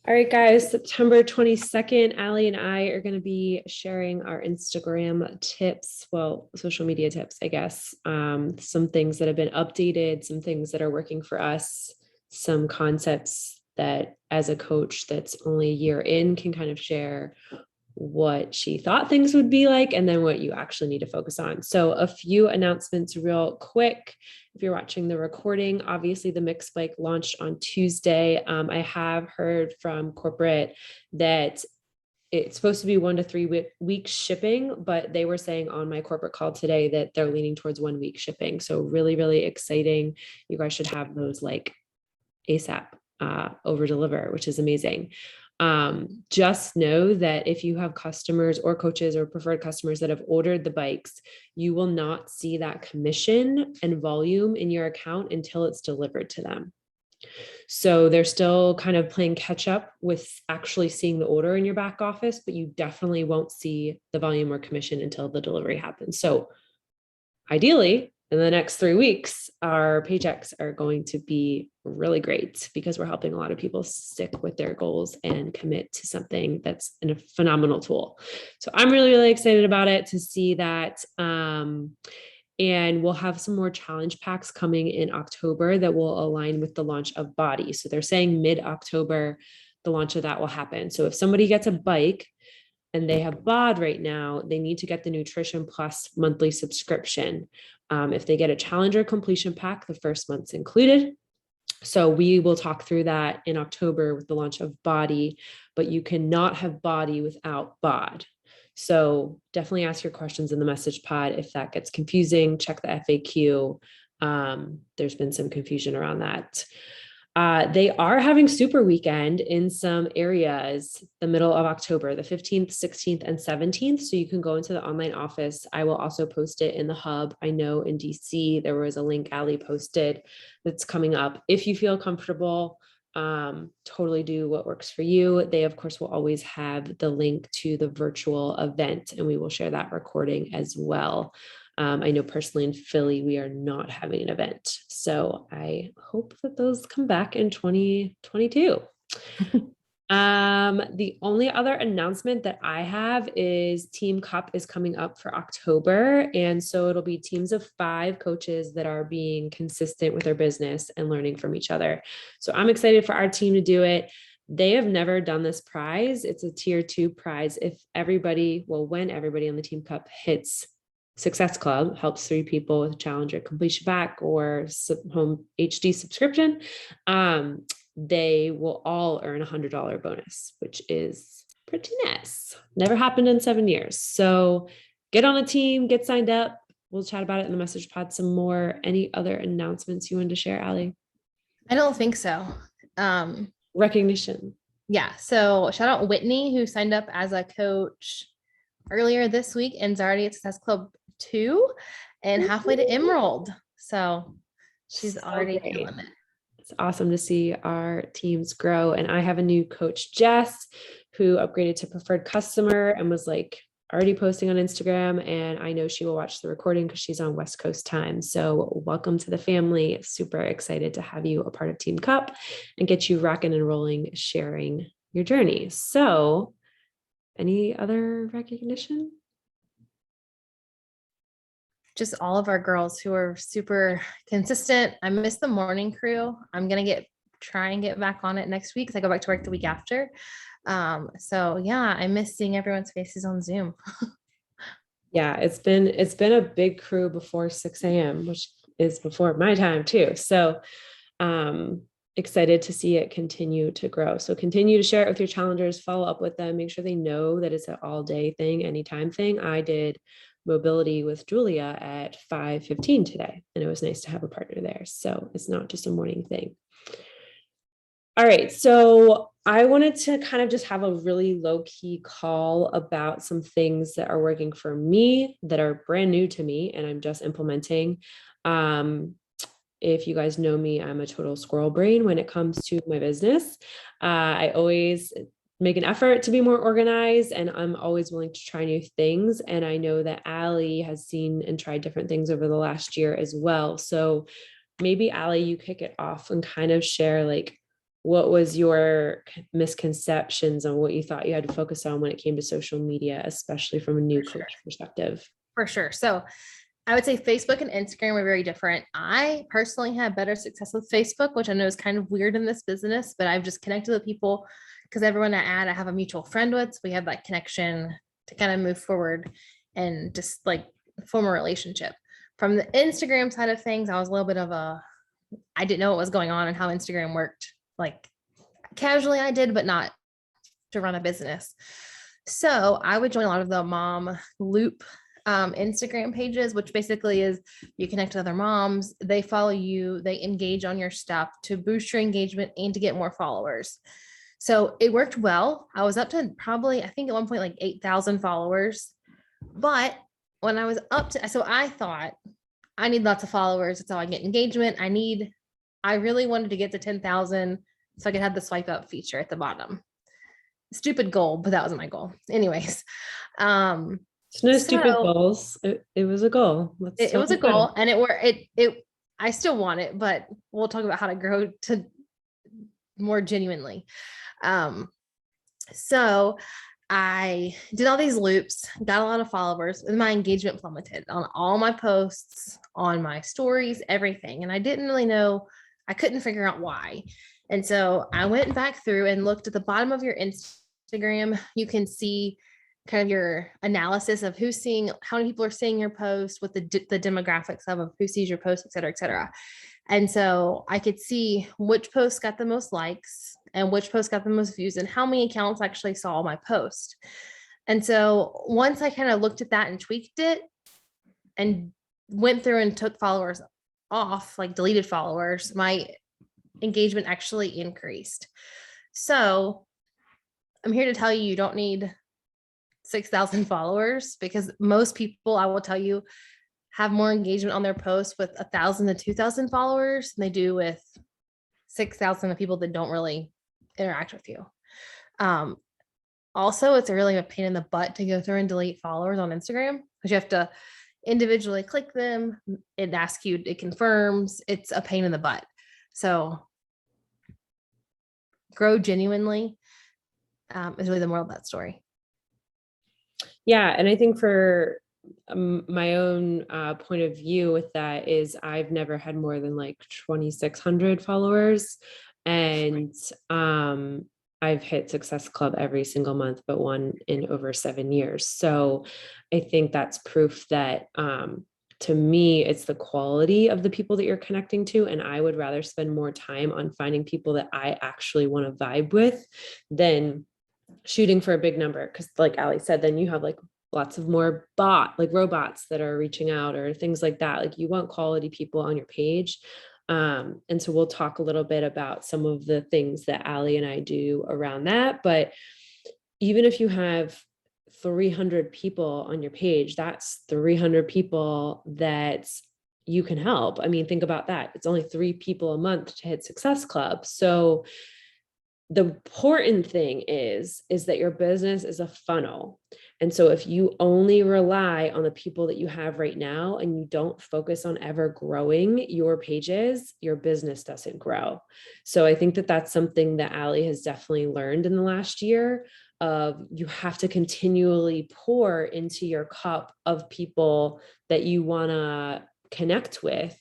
All right, guys, September 22nd, Allie and I are going to be sharing our Instagram tips, well, social media tips, I guess. Some things that have been updated, some things that are working for us, some concepts that as a coach that's only a year in can kind of share what she thought things would be like, and then what you actually need to focus on. So a few announcements real quick. If you're watching the recording, obviously the Mix Bike launched on Tuesday. I have heard from corporate that it's supposed to be 1 to 3 weeks shipping, but they were saying on my corporate call today that they're leaning towards 1 week shipping. So really, really exciting. You guys should have those like ASAP, over deliver, which is amazing. Just know that if you have customers or coaches or preferred customers that have ordered the bikes, you will not see that commission and volume in your account until it's delivered to them. So they're still kind of playing catch up with actually seeing the order in your back office, but you definitely won't see the volume or commission until the delivery happens. So ideally, in the next 3 weeks, our paychecks are going to be really great because we're helping a lot of people stick with their goals and commit to something that's a phenomenal tool. So I'm really, really excited about it to see that. And we'll have some more challenge packs coming in October that will align with the launch of Body. So they're saying mid-October, the launch of that will happen. So if somebody gets a bike and they have BOD right now, they need to get the Nutrition Plus monthly subscription. If they get a Challenger completion pack, the first month's included. So we will talk through that in October with the launch of Body, but you cannot have Body without BOD. So definitely ask your questions in the message pod. If that gets confusing, check the FAQ. There's been some confusion around that. They are having super weekend in some areas, the middle of October, the 15th, 16th, and 17th. So you can go into the online office. I will also post it in the hub. I know in DC, there was a link Allie posted that's coming up. If you feel comfortable, totally do what works for you. They, of course, will always have the link to the virtual event, and we will share that recording as well. I know personally in Philly, we are not having an event. So I hope that those come back in 2022. The only other announcement that I have is Team Cup is coming up for October. And so it'll be teams of 5 coaches that are being consistent with their business and learning from each other. So I'm excited for our team to do it. They have never done this prize. It's a tier 2 prize. If everybody, well, when everybody on the Team Cup hits Success Club, helps 3 people with Challenger completion pack or home HD subscription, they will all earn $100 bonus, which is pretty nice. Never happened in 7 years. So get on a team, get signed up. We'll chat about it in the message pod some more. Any other announcements you wanted to share, Allie? I don't think so. Recognition. Yeah. So shout out Whitney, who signed up as a coach earlier this week and is already at Success Club 2 and halfway to Emerald. So she's already killing it. It's awesome to see our teams grow. And I have a new coach, Jess, who upgraded to preferred customer and was like already posting on Instagram. And I know she will watch the recording because she's on West Coast time. So welcome to the family. Super excited to have you a part of Team Cup and get you rocking and rolling, sharing your journey. So any other recognition? Just all of our girls who are super consistent. I miss the morning crew. I'm going to try and get back on it next week because I go back to work the week after. So yeah, I miss seeing everyone's faces on Zoom. Yeah, it's been a big crew before 6 a.m., which is before my time too. So excited to see it continue to grow. So continue to share it with your challengers, follow up with them, make sure they know that it's an all day thing, anytime thing. I did mobility with Julia at 5:15 today, and it was nice to have a partner there. So it's not just a morning thing. All right, so I wanted to kind of just have a really low key call about some things that are working for me that are brand new to me and I'm just implementing. If you guys know me, I'm a total squirrel brain when it comes to my business. I always make an effort to be more organized and I'm always willing to try new things. And I know that Allie has seen and tried different things over the last year as well. So maybe Allie, you kick it off and kind of share like what was your misconceptions on what you thought you had to focus on when it came to social media, especially from a new For sure. coach perspective? For sure. So I would say Facebook and Instagram are very different. I personally had better success with Facebook, which I know is kind of weird in this business, but I've just connected with people because everyone I add, I have a mutual friend with. So we have that connection to kind of move forward and just like form a relationship. From the Instagram side of things, I was a little bit of I didn't know what was going on and how Instagram worked. Like casually I did, but not to run a business. So I would join a lot of the mom loop Instagram pages, which basically is you connect with other moms, they follow you, they engage on your stuff to boost your engagement and to get more followers. So it worked well. I was up to probably, I think at one point, like 8,000 followers. But when I was up to, so I thought I need lots of followers. That's how I get engagement. I really wanted to get to 10,000 so I could have the swipe up feature at the bottom. Stupid goal, but that was my goal. Anyways, It's no stupid so goals. It was a goal. it was a goal and I still want it, but we'll talk about how to grow to more genuinely. So I did all these loops, got a lot of followers, and my engagement plummeted on all my posts, on my stories, everything. And I didn't really know, I couldn't figure out why. And so I went back through and looked at the bottom of your Instagram. You can see kind of your analysis of who's seeing, how many people are seeing your post, what the demographics of who sees your post, et cetera, et cetera. And so I could see which posts got the most likes and which posts got the most views and how many accounts actually saw my post. And so once I kind of looked at that and tweaked it and went through and took followers off, like deleted followers, my engagement actually increased. So I'm here to tell you, you don't need 6,000 followers, because most people, I will tell you, have more engagement on their posts with 1,000 to 2,000 followers than they do with 6,000 of people that don't really interact with you. Also, it's really a pain in the butt to go through and delete followers on Instagram because you have to individually click them. It asks you, it confirms. It's a pain in the butt. So grow genuinely is really the moral of that story. Yeah. And I think for my own point of view with that is I've never had more than like 2,600 followers. And I've hit Success Club every single month, but one in over 7 years. So I think that's proof that to me, it's the quality of the people that you're connecting to. And I would rather spend more time on finding people that I actually want to vibe with than shooting for a big number. Cause like Ali said, then you have like lots of more robots that are reaching out or things like that. Like you want quality people on your page. And so we'll talk a little bit about some of the things that Ali and I do around that. But even if you have 300 people on your page, that's 300 people that you can help. I mean, think about that. It's only 3 people a month to hit Success Club. So the important thing is that your business is a funnel. And so if you only rely on the people that you have right now and you don't focus on ever growing your pages, your business doesn't grow. So I think that that's something that Ali has definitely learned in the last year of you have to continually pour into your cup of people that you want to connect with.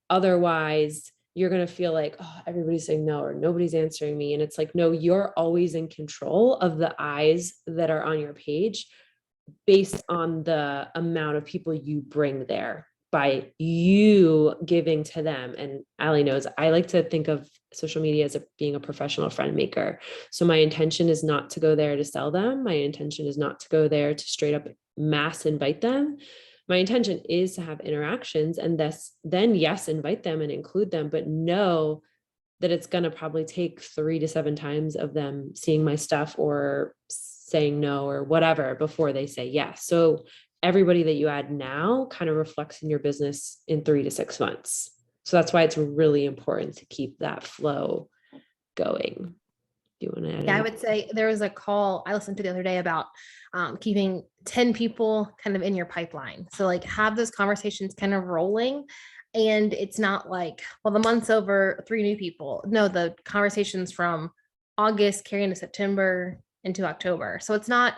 Otherwise, you're going to feel like, oh, everybody's saying no, or nobody's answering me. And it's like, no, you're always in control of the eyes that are on your page based on the amount of people you bring there by you giving to them. And Ali knows I like to think of social media as being a professional friend maker. So my intention is not to go there to sell them. My intention is not to go there to straight up mass invite them. My intention is to have interactions and then yes, invite them and include them, but know that it's going to probably take 3 to 7 times of them seeing my stuff or saying no or whatever before they say yes. So everybody that you add now kind of reflects in your business in 3 to 6 months. So that's why it's really important to keep that flow going. Do you want to add? Yeah, I would say there was a call I listened to the other day about keeping 10 people kind of in your pipeline. So like have those conversations kind of rolling And it's not like, well, the month's over, 3 new people. No, the conversations from August carry into September into October. So it's not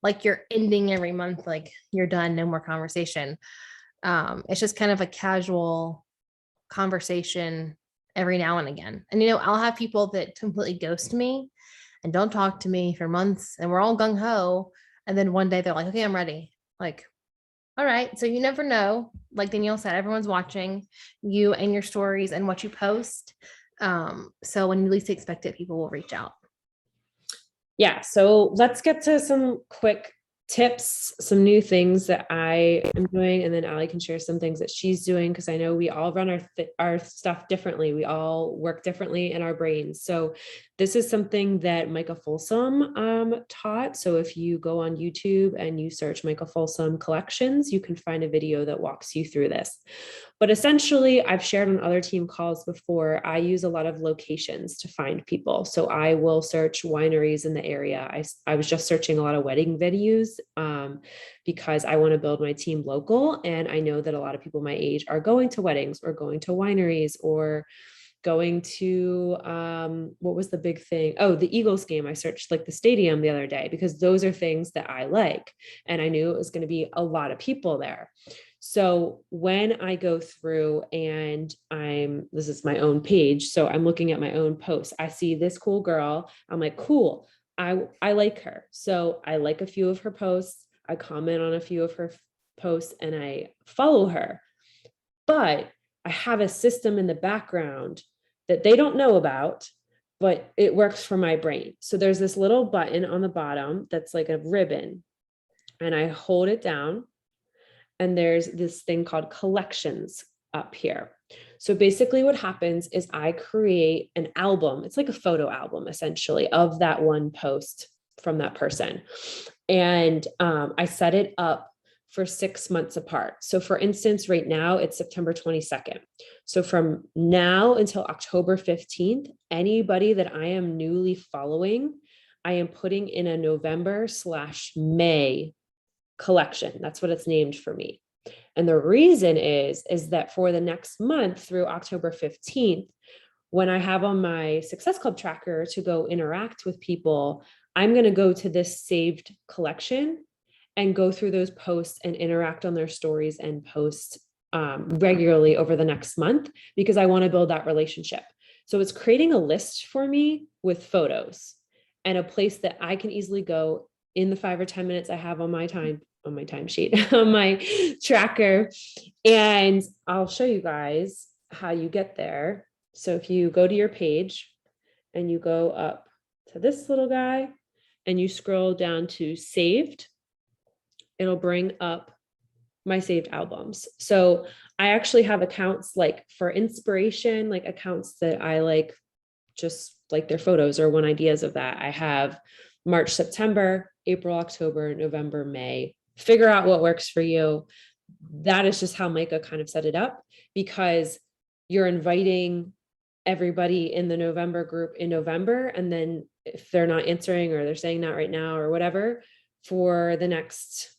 like you're ending every month, like you're done, no more conversation. It's just kind of a casual conversation every now and again. And I'll have people that completely ghost me and don't talk to me for months, and we're all gung ho. And then one day they're like, okay, I'm ready. Like, all right. So you never know. Like Danielle said, everyone's watching you and your stories and what you post. So when you least expect it, people will reach out. Yeah. So let's get to some quick tips, some new things that I am doing, and then Allie can share some things that she's doing, because I know we all run our stuff differently. We all work differently in our brains. So this is something that Micah Folsom taught. So if you go on YouTube and you search Micah Folsom collections, you can find a video that walks you through this. But essentially, I've shared on other team calls before, I use a lot of locations to find people. So I will search wineries in the area. I was just searching a lot of wedding venues because I want to build my team local. And I know that a lot of people my age are going to weddings or going to wineries or going to what was the big thing? Oh, the Eagles game. I searched like the stadium the other day because those are things that I like. And I knew it was going to be a lot of people there. So when I go through and this is my own page. So I'm looking at my own posts. I see this cool girl. I'm like, cool. I like her. So I like a few of her posts. I comment on a few of her posts and I follow her. But I have a system in the background that they don't know about, but it works for my brain. So there's this little button on the bottom that's like a ribbon, and I hold it down, and there's this thing called collections up here. So basically what happens is I create an album. It's like a photo album essentially of that one post from that person. And I set it up for 6 months apart. So for instance, right now it's September 22nd. So from now until October 15th, anybody that I am newly following, I am putting in a November/May collection. That's what it's named for me. And the reason is that for the next month through October 15th, when I have on my Success Club tracker to go interact with people, I'm going to go to this saved collection and go through those posts and interact on their stories and post regularly over the next month because I want to build that relationship. So it's creating a list for me with photos and a place that I can easily go in the 5 or 10 minutes I have on my timesheet, on my tracker. And I'll show you guys how you get there. So if you go to your page and you go up to this little guy and you scroll down to saved, it'll bring up my saved albums. So I actually have accounts like for inspiration, like accounts that I like, just like their photos or one ideas of that. I have March, September, April, October, November, May. Figure out what works for you. That is just how Micah kind of set it up, because you're inviting everybody in the November group in November. And then if they're not answering or they're saying not right now or whatever, for the next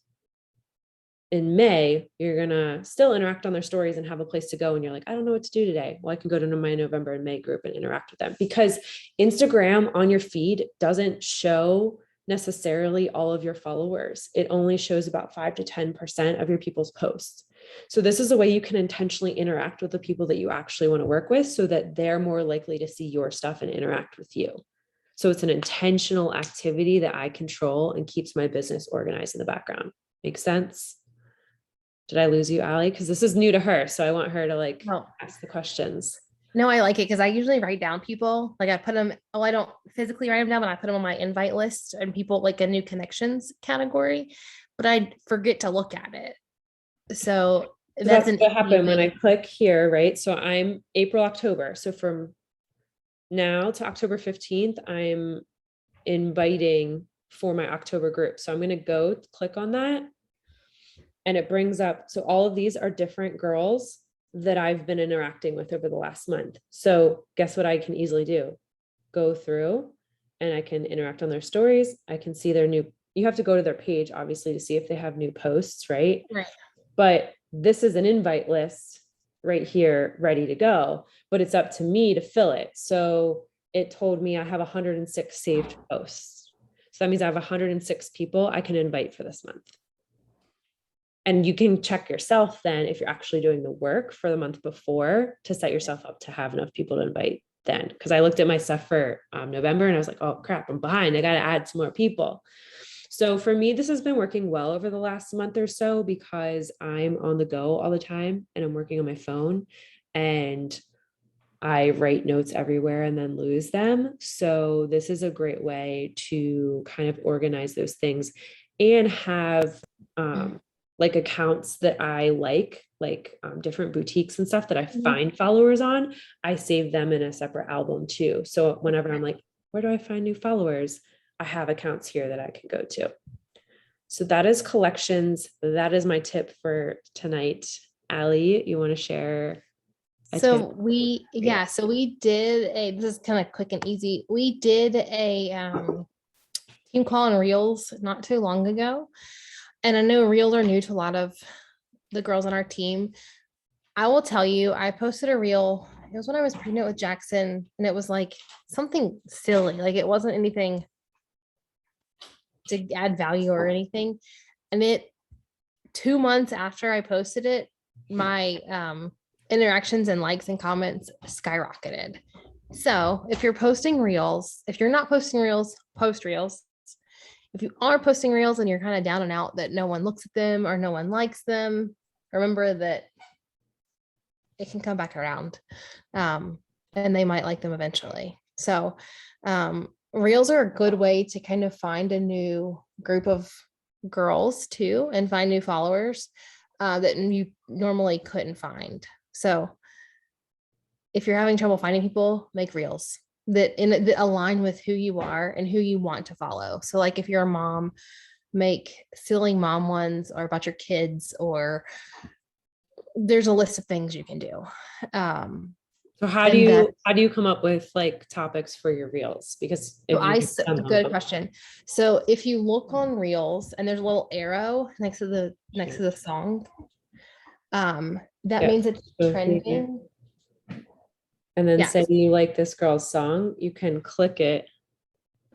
in May, you're going to still interact on their stories and have a place to go. And you're like, I don't know what to do today. Well, I can go to my November and May group and interact with them, because Instagram on your feed doesn't show necessarily all of your followers. It only shows about 5 to 10% of your people's posts. So this is a way you can intentionally interact with the people that you actually want to work with so that they're more likely to see your stuff and interact with you. So it's an intentional activity that I control and keeps my business organized in the background. Make sense? Did I lose you, Allie? Because this is new to her. So I want her to ask the questions. No, I like it because I usually write down people. Like I put them, I don't physically write them down, but I put them on my invite list and people like a new connections category, but I forget to look at it. So that's what happened when I click here, right? So I'm April, October. So from now to October 15th, I'm inviting for my October group. So I'm going to go click on that. And it brings up, so all of these are different girls that I've been interacting with over the last month. So guess what I can easily do? Go through and I can interact on their stories. I can see their new, you have to go to their page, obviously, to see if they have new posts, right? Right. But this is an invite list right here ready to go, but it's up to me to fill it. So it told me I have 106 saved posts. So that means I have 106 people I can invite for this month. And you can check yourself then if you're actually doing the work for the month before to set yourself up to have enough people to invite then. Because I looked at my stuff for November and I was like, oh crap, I'm behind. I got to add some more people. So for me, this has been working well over the last month or so because I'm on the go all the time and I'm working on my phone and I write notes everywhere and then lose them. So this is a great way to kind of organize those things and have like accounts that I like different boutiques and stuff that I find followers on. I save them in a separate album too. So whenever I'm like, where do I find new followers? I have accounts here that I can go to. So that is collections. That is my tip for tonight. Allie, you want to share? So we did this is kind of quick and easy. We did a team call on Reels not too long ago. And I know Reels are new to a lot of the girls on our team. I will tell you, I posted a Reel. It was when I was pregnant with Jackson, and it was like something silly. Like it wasn't anything to add value or anything. And 2 months after I posted it, my interactions and likes and comments skyrocketed. So if you're posting Reels, if you're not posting Reels, post Reels. If you are posting Reels and you're kind of down and out that no one looks at them or no one likes them, remember that it can come back around, and they might like them eventually. So Reels are a good way to kind of find a new group of girls too and find new followers that you normally couldn't find. So if you're having trouble finding people, make Reels that align with who you are and who you want to follow. So like if you're a mom, make silly mom ones or about your kids, or there's a list of things you can do. So how do you come up with like topics for your Reels? Because good question. So if you look on Reels and there's a little arrow next to the song, that means it's trending. And then say you like this girl's song, you can click it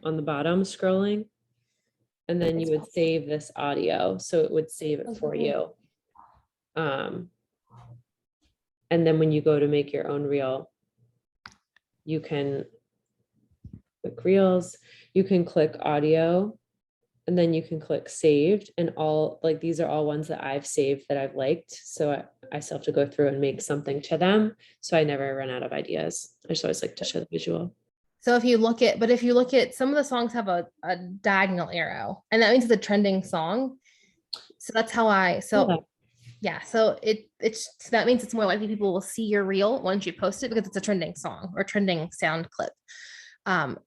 on the bottom scrolling, and then you would save this audio. So it would save it for you. And then when you go to make your own reel, you can click Reels, you can click audio, and then you can click saved, and all like these are all ones that I've saved that I've liked. So I still have to go through and make something to them. So I never run out of ideas. I just always like to show the visual. So if you look at some of the songs have a diagonal arrow, and that means it's a trending song. So that's how so that means it's more likely people will see your reel once you post it because it's a trending song or trending sound clip.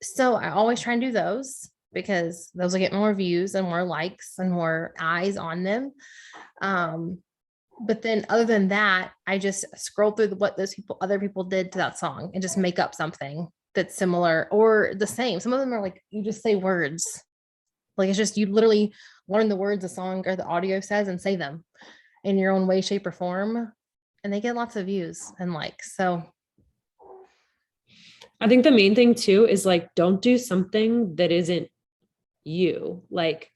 So I always try and do those because those will get more views and more likes and more eyes on them. But then other than that, I just scroll through what other people did to that song and just make up something that's similar or the same. Some of them are like, you just say words. Like it's just, you literally learn the words the song or the audio says and say them in your own way, shape, or form. And they get lots of views and likes. So I think the main thing too is like, don't do something that isn't you. Like,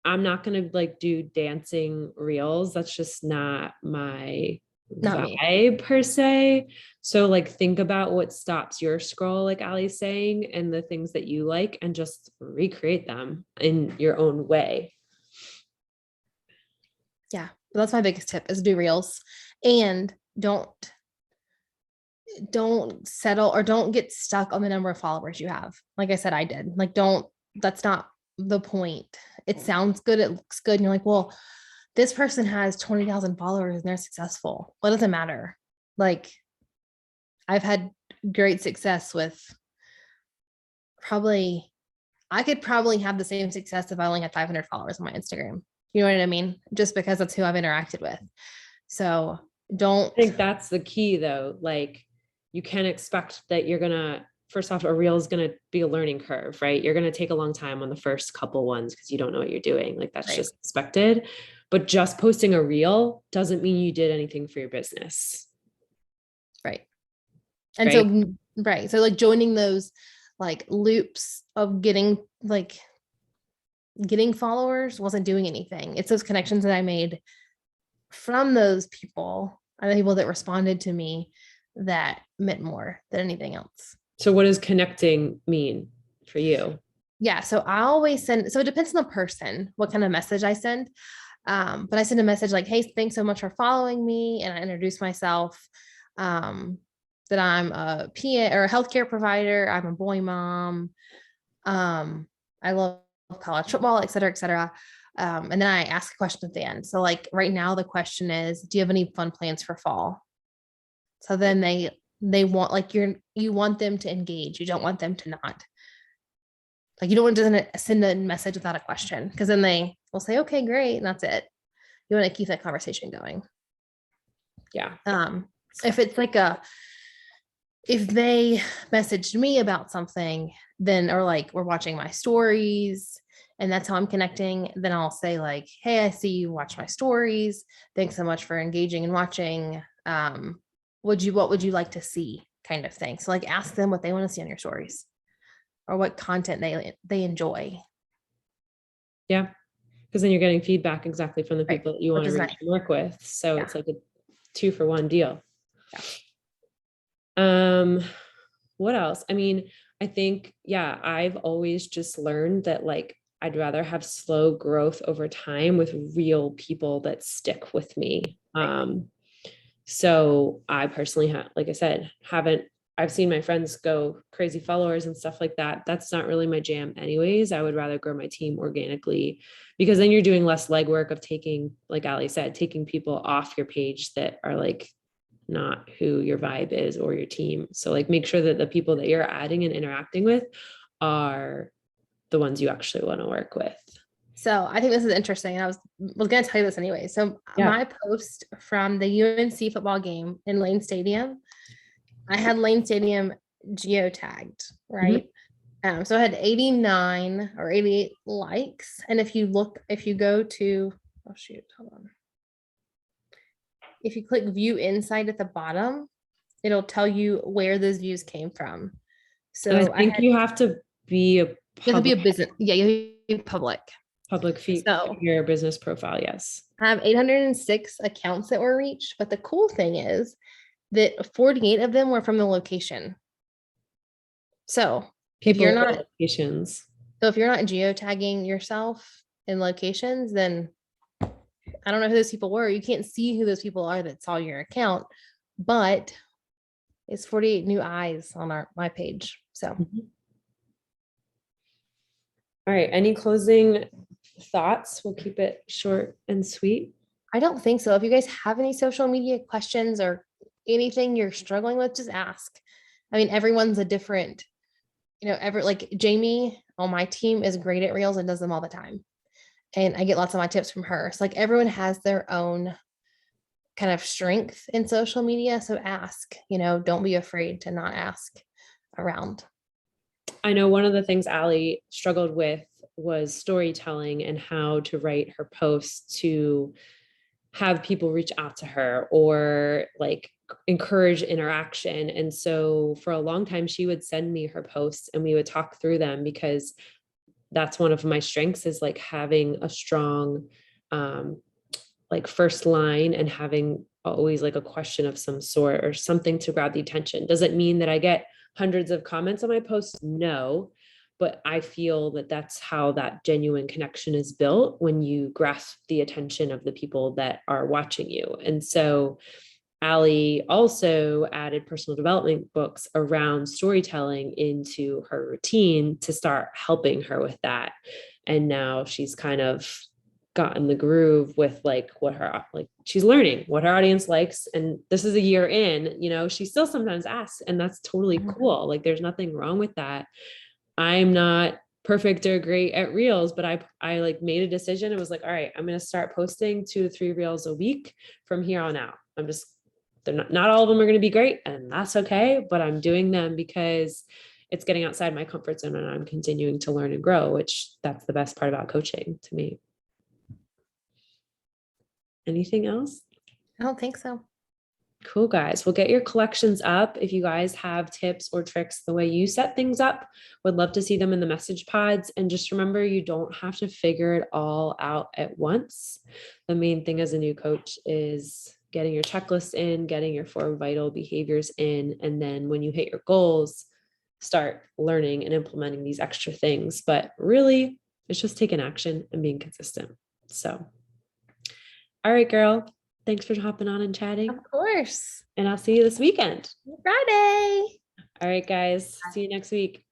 I'm not going to like do dancing reels. That's just not my vibe per se. So like think about what stops your scroll, like Allie's saying, and the things that you like, and just recreate them in your own way. Yeah, that's my biggest tip is do reels, and don't settle or don't get stuck on the number of followers you have. Like I said, I did. Like that's not the point. It sounds good, it looks good, and you're like, well, this person has 20,000 followers and they're successful. What does it matter? Like I've had great success with I could probably have the same success if I only had 500 followers on my Instagram. You know what I mean? Just because that's who I've interacted with. So I think that's the key though. Like you can expect that you're going to, first off, a reel is going to be a learning curve, right? You're going to take a long time on the first couple ones because you don't know what you're doing. Like that's just expected. But just posting a reel doesn't mean you did anything for your business. Right. And Right. so, right. So like joining those like loops of getting followers wasn't doing anything. It's those connections that I made from those people and the people that responded to me that meant more than anything else. So what does connecting mean for you? Yeah. So I always send, so it depends on the person, what kind of message I send. But I send a message like, hey, thanks so much for following me. And I introduce myself, that I'm a PA or a healthcare provider. I'm a boy mom. I love college football, et cetera, et cetera. And then I ask a question at the end. So like right now, the question is, do you have any fun plans for fall? So then they want like you want them to engage. You don't want them to not. Like you don't want to send a message without a question because then they will say, okay, great, and that's it. You want to keep that conversation going. Yeah. If it's like if they messaged me about something, then or like we're watching my stories and that's how I'm connecting, then I'll say like, hey, I see you watch my stories. Thanks so much for engaging and watching. What would you like to see? Kind of thing. So like ask them what they want to see on your stories or what content they enjoy. Yeah. Because then you're getting feedback exactly from the Right. people that you want Which to is reach nice. and work with. So Yeah. it's like a 2-for-1 deal. Yeah. What else? I mean, I think, yeah, I've always just learned that like I'd rather have slow growth over time with real people that stick with me. So I personally have, like I said, I've seen my friends go crazy followers and stuff like that. That's not really my jam anyways. I would rather grow my team organically because then you're doing less legwork of taking, like Ali said, taking people off your page that are like not who your vibe is or your team. So like make sure that the people that you're adding and interacting with are the ones you actually want to work with. So I think this is interesting. And I was going to tell you this anyway. So Yeah. my post from the UNC football game in Lane Stadium, I had Lane Stadium geotagged, right? So I had 89 or 88 likes. And if you go to, oh shoot, hold on. If you click view insight at the bottom, it'll tell you where those views came from. And I So think you have to be a you have to be a public business. Yeah, you have to be public. feed So your business profile. Yes. I have 806 accounts that were reached. But the cool thing is that 48 of them were from the location. So if People you're know not locations. so if you're not geotagging yourself in locations, then I don't know who those people were. You can't see who those people are that saw your account, but it's 48 new eyes on my page. So All right. Any closing thoughts? We'll keep it short and sweet. I don't think so. If you guys have any social media questions or anything you're struggling with, just ask. I mean, everyone's a different, like Jamie on my team is great at reels and does them all the time. And I get lots of my tips from her. So like everyone has their own kind of strength in social media. So ask, don't be afraid to not ask around. I know one of the things Ali struggled with was storytelling and how to write her posts to have people reach out to her or like encourage interaction. And so for a long time, she would send me her posts and we would talk through them because that's one of my strengths is like having a strong like first line and having always like a question of some sort or something to grab the attention. Does it mean that I get hundreds of comments on my posts? No, but I feel that that's how that genuine connection is built when you grasp the attention of the people that are watching you. And so Ali also added personal development books around storytelling into her routine to start helping her with that. And now she's kind of gotten the groove with like what her like she's learning what her audience likes, and this is a year in, she still sometimes asks, and that's totally cool. Like there's nothing wrong with that. I'm not perfect or great at reels, but I like made a decision. It was like, all right, I'm going to start posting 2 to 3 reels a week from here on out. They're not all of them are going to be great, and that's okay, but I'm doing them because it's getting outside my comfort zone and I'm continuing to learn and grow, which that's the best part about coaching to me. Anything else? I don't think so. Cool, guys. We'll get your collections up. If you guys have tips or tricks the way you set things up, would love to see them in the message pods. And just remember, you don't have to figure it all out at once. The main thing as a new coach is getting your checklist in, getting your 4 vital behaviors in. And then when you hit your goals, start learning and implementing these extra things. But really, it's just taking action and being consistent. So, all right, girl. Thanks for hopping on and chatting. Of course. And I'll see you this weekend. Friday. All right, guys. See you next week.